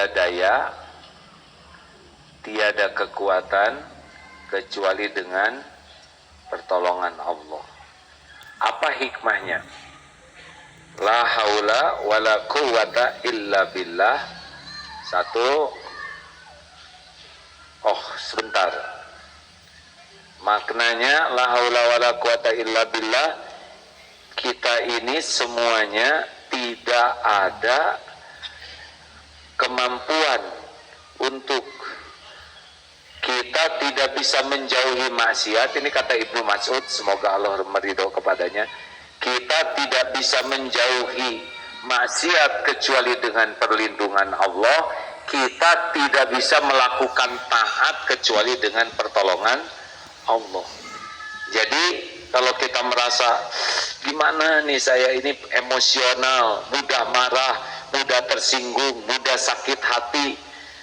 tiada daya, tiada kekuatan kecuali dengan pertolongan Allah. Apa hikmahnya? La haula wala quwwata illa billah. Satu. Sebentar. Maknanya la haula wala quwwata illa billah, kita ini semuanya tidak ada kemampuan untuk, kita tidak bisa menjauhi maksiat. Ini kata Ibnu Mas'ud, semoga Allah meridho kepadanya. Kita tidak bisa menjauhi maksiat kecuali dengan perlindungan Allah. Kita tidak bisa melakukan taat kecuali dengan pertolongan Allah. Jadi kalau kita merasa gimana nih, saya ini emosional, mudah marah, mudah tersinggung, mudah sakit hati,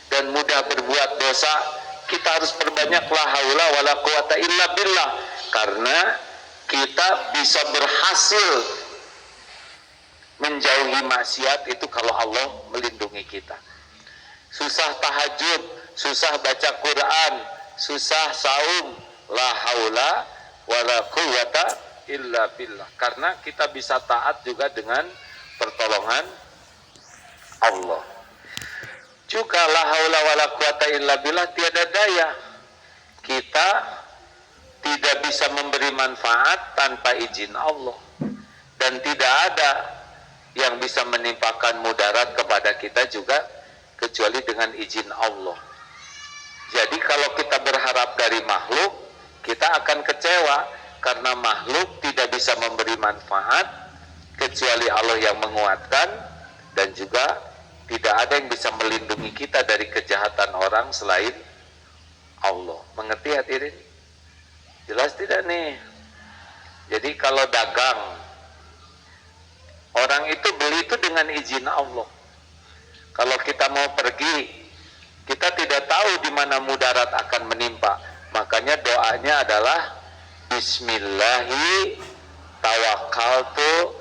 dan mudah berbuat dosa, kita harus perbanyak la haula wala quwata illa billah, karena kita bisa berhasil menjauhi maksiat itu kalau Allah melindungi kita. Susah tahajud, susah baca Quran, susah saum, la haula wala quwata illa billah, karena kita bisa taat juga dengan pertolongan Allah. Juga la haula wala quwata illa billah, tiada daya, kita tidak bisa memberi manfaat tanpa izin Allah, dan tidak ada yang bisa menimpakan mudarat kepada kita juga kecuali dengan izin Allah. Jadi kalau kita berharap dari makhluk, kita akan kecewa, karena makhluk tidak bisa memberi manfaat kecuali Allah yang menguatkan, dan juga tidak ada yang bisa melindungi kita dari kejahatan orang selain Allah. Mengerti hadirin? Jelas tidak nih? Jadi kalau dagang, orang itu beli itu dengan izin Allah. Kalau kita mau pergi, kita tidak tahu di mana mudarat akan menimpa. Makanya doanya adalah Bismillahi tawakkaltu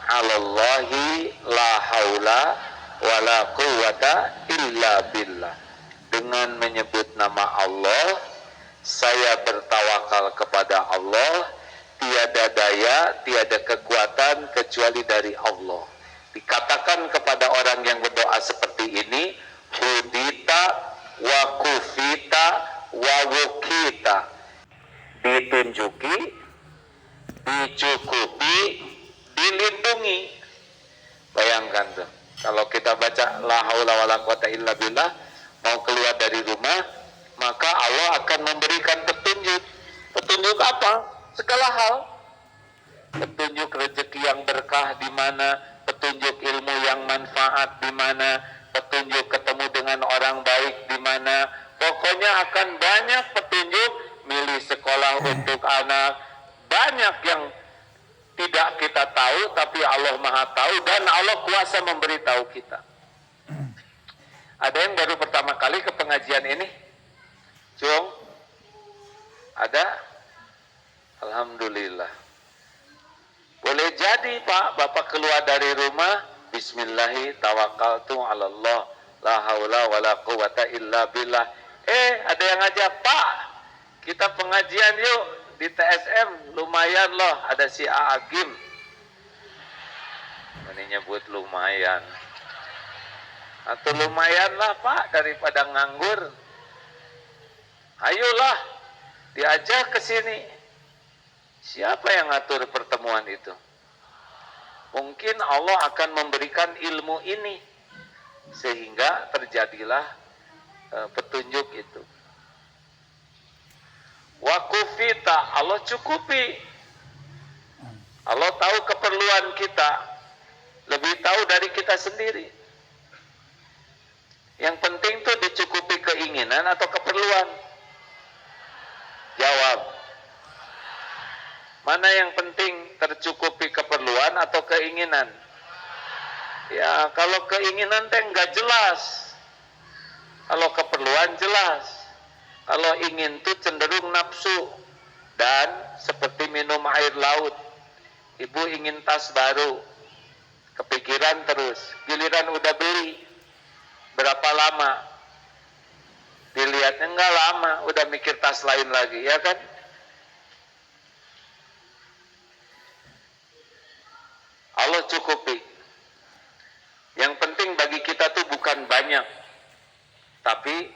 alallahi la haula wala quwwata illa billah. Dengan menyebut nama Allah, saya bertawakal kepada Allah, tiada daya, tiada kekuatan kecuali dari Allah. Dikatakan kepada orang yang berdoa seperti ini, hudita wa kufita wa wukita, ditunjuki, dicukupi, dilindungi. Bayangkan tuh, kalau kita baca la haula wala quwata illa billah, mau keluar dari rumah, maka Allah akan memberikan petunjuk. Petunjuk apa? Segala hal. Petunjuk rezeki yang berkah di mana, petunjuk ilmu yang manfaat di mana, petunjuk ketemu dengan orang baik di mana. Pokoknya akan banyak petunjuk, milih sekolah untuk anak. Banyak yang tidak kita tahu, tapi Allah Maha tahu, dan Allah kuasa memberitahu kita. Ada yang baru pertama kali ke pengajian ini? Cung? Ada? Alhamdulillah. Boleh jadi Pak, Bapak keluar dari rumah, Bismillahi tawakkaltu ala Allah, la haula wala quwata illa billah. Ada yang ngajak, Pak, kita pengajian yuk di TSM, lumayan loh, ada si Agim. Ini nyebut lumayan. Atau lumayan lah Pak, daripada nganggur. Ayolah, diajak ke sini. Siapa yang ngatur pertemuan itu? Mungkin Allah akan memberikan ilmu ini, sehingga terjadilah petunjuk itu. Wakufita, Allah cukupi. Allah tahu keperluan kita, lebih tahu dari kita sendiri. Yang penting tuh dicukupi keinginan atau keperluan. Jawab. Mana yang penting, tercukupi keperluan atau keinginan? Ya, kalau keinginan teh nggak jelas. Kalau keperluan jelas. Kalau ingin tuh cenderung nafsu. Dan seperti minum air laut. Ibu ingin tas baru. Kepikiran terus. Giliran udah beli. Berapa lama? Dilihatnya enggak lama, udah mikir tas lain lagi, ya kan? Allah cukupi. Yang penting bagi kita tuh bukan banyak, tapi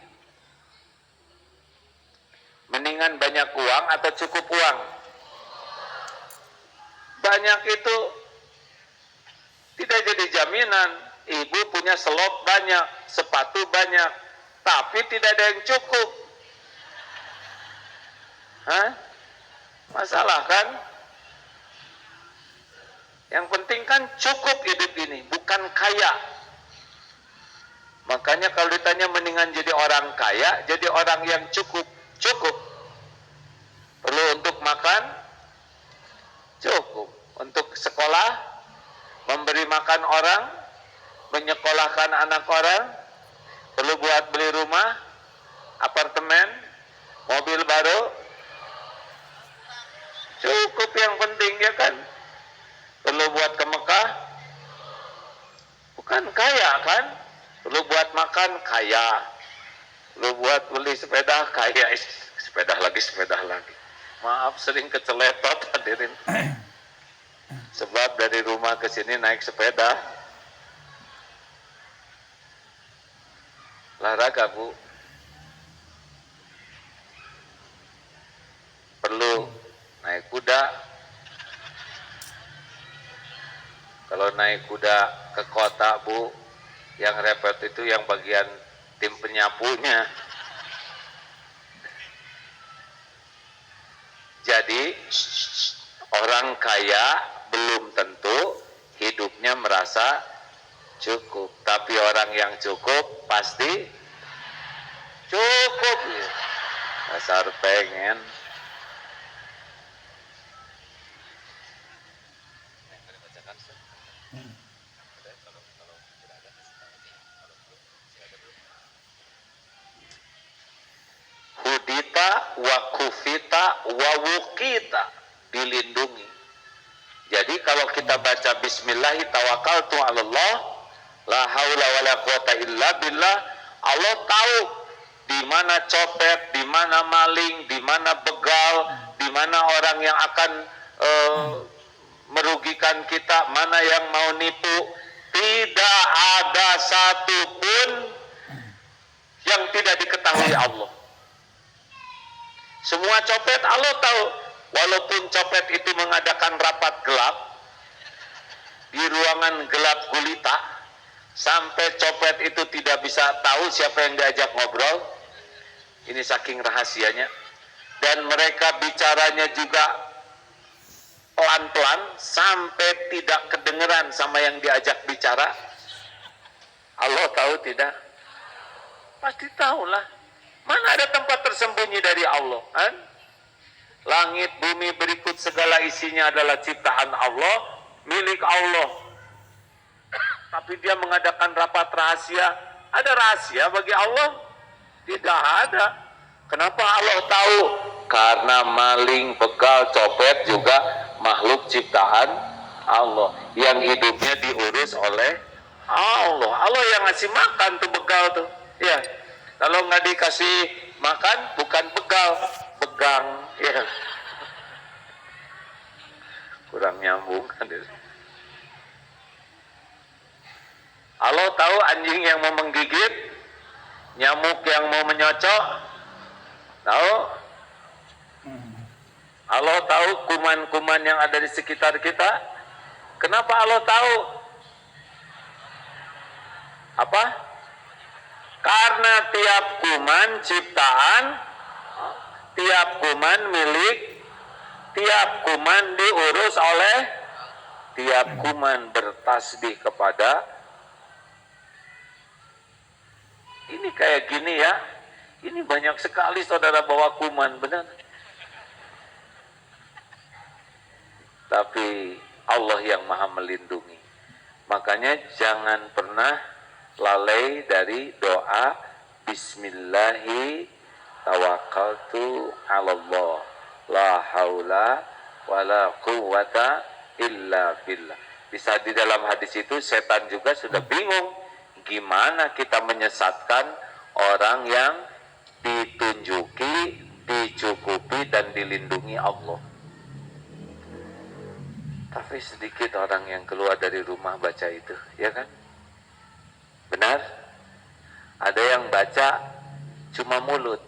mendingan banyak uang atau cukup uang. Banyak itu tidak jadi jaminan. Ibu punya selop banyak, sepatu banyak, tapi tidak ada yang cukup. Hah? Masalah kan? Yang penting kan cukup hidup ini, bukan kaya. Makanya kalau ditanya mendingan jadi orang kaya, jadi orang yang cukup. Cukup. Perlu untuk makan? Cukup. Untuk sekolah? Memberi makan orang? Menyekolahkan anak orang? Perlu buat beli rumah? Apartemen? Mobil baru? Cukup yang penting, ya kan? Perlu buat ke Mekah? Bukan kaya kan? Perlu buat makan? Kaya. Perlu buat beli sepeda? Kaya. Sepeda lagi. Maaf sering keceletot hadirin. Sebab dari rumah ke sini naik sepeda. Olahraga, Bu. Perlu naik kuda. Kalau naik kuda ke kota, Bu, yang repot itu yang bagian tim penyapunya. Jadi orang kaya belum tentu hidupnya merasa cukup, tapi orang yang cukup pasti cukup. Dasar pengen. Hudita wa kufita wa wukita, dilindungi. Jadi kalau kita baca bismillahi tawakkaltu 'alallah la haula wala quwata illa billah, Allah tahu di mana copet, di mana maling, di mana begal, di mana orang yang akan merugikan kita, mana yang mau nipu. Tidak ada satupun yang tidak diketahui Allah. Semua copet Allah tahu. Walaupun copet itu mengadakan rapat gelap di ruangan gelap gulita, sampai copet itu tidak bisa tahu siapa yang diajak ngobrol. Ini saking rahasianya. Dan mereka bicaranya juga pelan-pelan sampai tidak kedengeran sama yang diajak bicara. Allah tahu tidak? Pasti tahulah. Mana ada tempat tersembunyi dari Allah, kan? Langit bumi berikut segala isinya adalah ciptaan Allah, milik Allah. Tapi dia mengadakan rapat rahasia. Ada rahasia bagi Allah? Tidak ada. Kenapa Allah tahu? Karena maling, begal, copet juga makhluk ciptaan Allah yang hidupnya diurus oleh Allah. Allah yang ngasih makan tuh begal tuh. Ya. Kalau nggak dikasih makan bukan begal, begang. Ya. Kurang nyambung kan. Allah tahu anjing yang mau menggigit, nyamuk yang mau menyocok. Tahu? Allah tahu kuman-kuman yang ada di sekitar kita. Kenapa Allah tahu? Apa? Karena tiap kuman ciptaan, tiap kuman milik, tiap kuman diurus oleh, tiap kuman bertasbih kepada. Ini kayak gini ya. Ini banyak sekali saudara bawa kuman, benar. Tapi Allah yang maha melindungi. Makanya jangan pernah lalai dari doa Bismillahi tawakkaltu 'alallah la haula wala quwata illa billah. Bisa di dalam hadis itu setan juga sudah bingung Gimana kita menyesatkan orang yang ditunjuki, dicukupi, dan dilindungi Allah? Tapi sedikit orang yang keluar dari rumah baca itu, ya kan? Benar? Ada yang baca cuma mulut.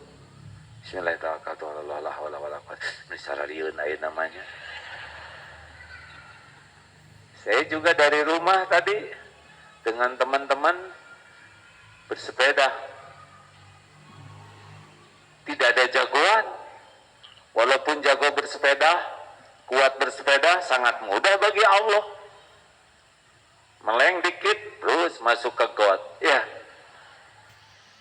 Bismillahirrahmanirrahim. Namanya. Saya juga dari rumah tadi dengan teman-teman bersepeda. Tidak ada jagoan. Walaupun jago bersepeda, kuat bersepeda, sangat mudah bagi Allah. Meleng dikit, terus masuk ke got. Ya.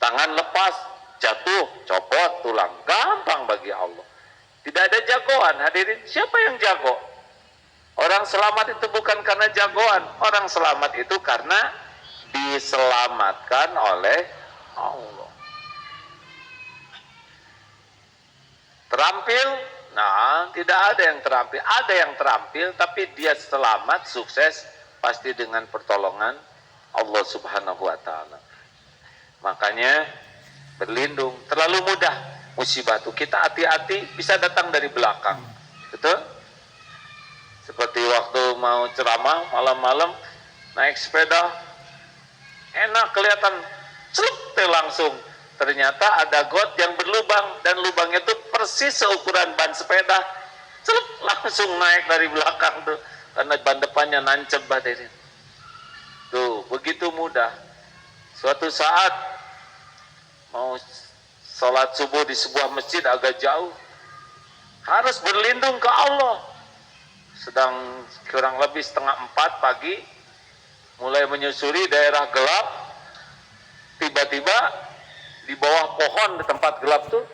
Tangan lepas, jatuh, copot tulang. Gampang bagi Allah. Tidak ada jagoan. Hadirin, siapa yang jago? Orang selamat itu bukan karena jagoan. Orang selamat itu karena diselamatkan oleh Allah. Terampil? Nah, tidak ada yang terampil. Ada yang terampil, tapi dia selamat, sukses, pasti dengan pertolongan Allah Subhanahu wa Ta'ala. Makanya berlindung. Terlalu mudah musibah itu. Kita hati-hati, bisa datang dari belakang. Betul? Seperti waktu mau ceramah malam-malam, naik sepeda, enak kelihatan, celup langsung. Ternyata ada got yang berlubang, dan lubangnya itu persis seukuran ban sepeda. Celup langsung naik dari belakang tuh, karena ban depannya nancep hadirin. Tuh, begitu mudah. Suatu saat mau sholat subuh di sebuah masjid agak jauh, harus berlindung ke Allah. Sedang kurang lebih 3:30 pagi, mulai menyusuri daerah gelap, tiba-tiba di bawah pohon di tempat gelap tuh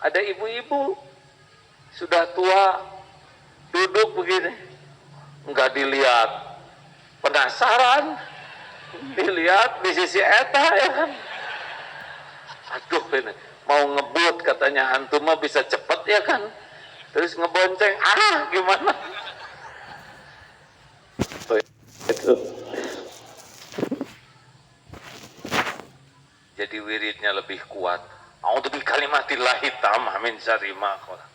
ada ibu-ibu sudah tua duduk begini, enggak dilihat, penasaran, dilihat di sisi eta, ya kan? Aduh, ini mau ngebut katanya, hantu mah bisa cepet, ya kan? Terus ngebonceng, gimana? Itu. Jadi wiridnya lebih kuat. A'udzu bikalimatillahi tammah min syarri ma khalaq.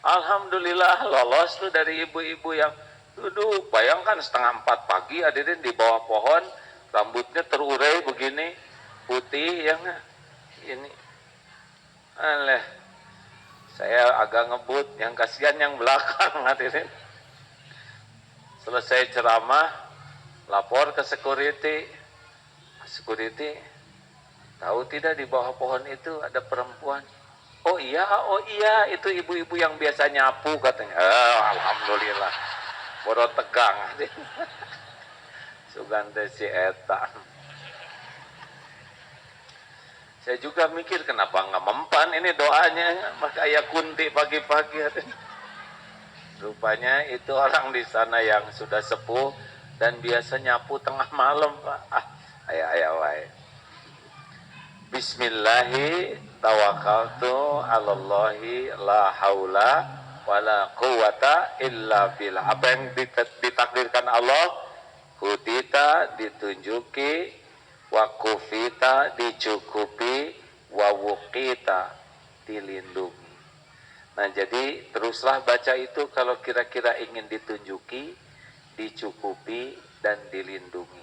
Alhamdulillah lolos tuh dari ibu-ibu yang duduk. Bayangkan 3:30 pagi hadirin di bawah pohon, rambutnya terurai begini, putih, ya nggak? Ini. Alah. Saya agak ngebut, yang kasihan yang belakang hadirin. Selesai ceramah, lapor ke security. Security, tahu tidak di bawah pohon itu ada perempuan? Oh iya, itu ibu-ibu yang biasa nyapu katanya. Alhamdulillah. Boro tegang. Sugante si eta. Saya juga mikir kenapa nggak mempan ini doanya, maka ya kunti pagi-pagi. Rupanya itu orang di sana yang sudah sepuh dan biasa nyapu tengah malam, Pak. Ayah wae. Bismillahi tawakkaltu 'alallahi la haula wala quwata illa billah. Apa yang ditakdirkan Allah, hudita ditunjuki, wakufita dicukupi, wawukita dilindungi. Nah, jadi teruslah baca itu kalau kira-kira ingin ditunjuki, dicukupi, dan dilindungi.